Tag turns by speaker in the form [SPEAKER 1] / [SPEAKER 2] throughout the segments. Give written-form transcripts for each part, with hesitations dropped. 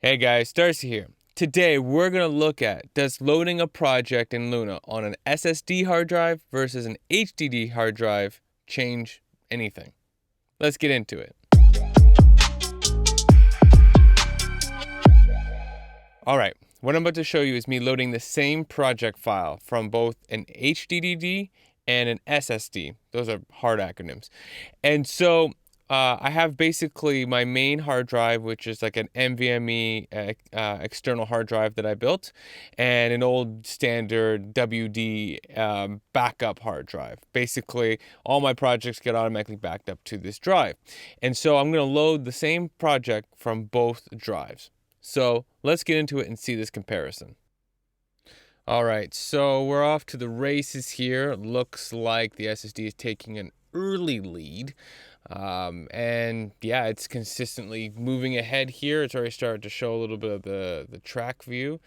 [SPEAKER 1] Hey guys, Darcy here. Today we're going to look at, does loading a project in Luna on an SSD hard drive versus an HDD hard drive change anything? Let's get into it. Alright, what I'm about to show you is me loading the same project file from both an HDD and an SSD. Those are hard acronyms. And so I have basically my main hard drive, which is like an NVMe external hard drive that I built, and an old standard WD backup hard drive. Basically, all my projects get automatically backed up to this drive. And so I'm going to load the same project from both drives. So let's get into it and see this comparison. All right, so we're off to the races here. It looks like the SSD is taking an early lead. And yeah, it's consistently moving ahead here. It's already started to show a little bit of the track view.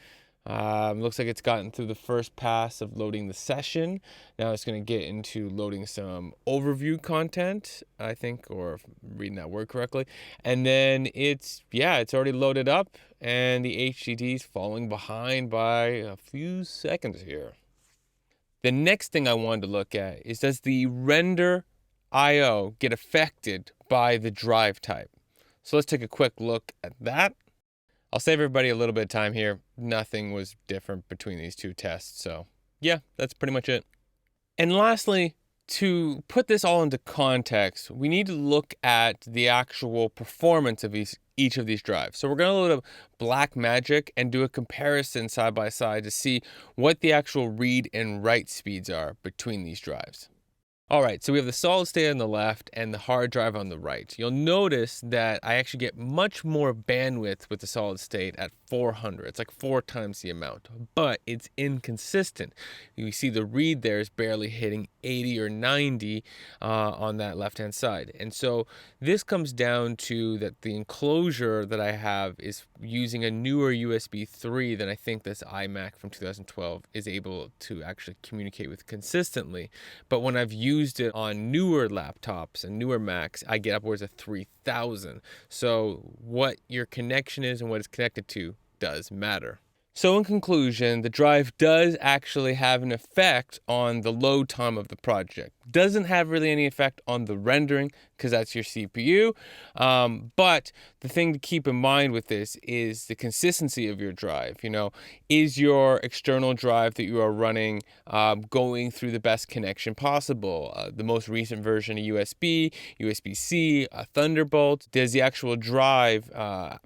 [SPEAKER 1] Looks like it's gotten through the first pass of loading the session. Now it's going to get into loading some overview content, I think, or reading that word correctly. And then it's already loaded up, and the HDD is falling behind by a few seconds here. The next thing I wanted to look at is, does the render I/O get affected by the drive type? So let's take a quick look at that. I'll save everybody a little bit of time here. Nothing was different between these two tests, so yeah, that's pretty much it. And lastly, to put this all into context, we need to look at the actual performance of each of these drives. So we're going to load up Blackmagic and do a comparison side by side to see what the actual read and write speeds are between these drives. All right, so we have the solid state on the left and the hard drive on the right. You'll notice that I actually get much more bandwidth with the solid state at 400. It's like 4 times the amount, but it's inconsistent. You see the read there is barely hitting 80 or 90 on that left-hand side. And so this comes down to that the enclosure that I have is using a newer USB 3 than I think this iMac from 2012 is able to actually communicate with consistently. But when I've used it on newer laptops and newer Macs, I get upwards of 3,000. So what your connection is and what it's connected to does matter. So in conclusion, the drive does actually have an effect on the load time of the project. Doesn't have really any effect on the rendering because that's your CPU. But the thing to keep in mind with this is the consistency of your drive. You know, is your external drive that you are running going through the best connection possible? The most recent version of USB, USB-C, a Thunderbolt. Does the actual drive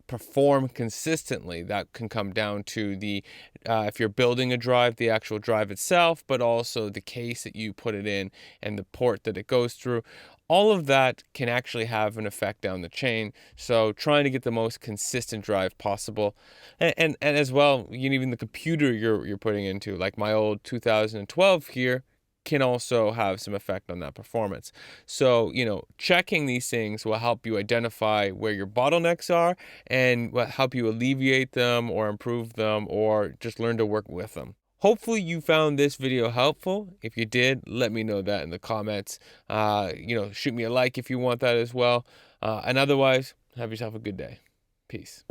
[SPEAKER 1] perform consistently? That can come down to the if you're building a drive, the actual drive itself, but also the case that you put it in and the port that it goes through. All of that can actually have an effect down the chain. So trying to get the most consistent drive possible, and as well, even the computer you're putting into, like my old 2012 here, can also have some effect on that performance. So, checking these things will help you identify where your bottlenecks are and will help you alleviate them or improve them or just learn to work with them. Hopefully you found this video helpful. If you did, let me know that in the comments. Shoot me a like if you want that as well. And otherwise, have yourself a good day. Peace.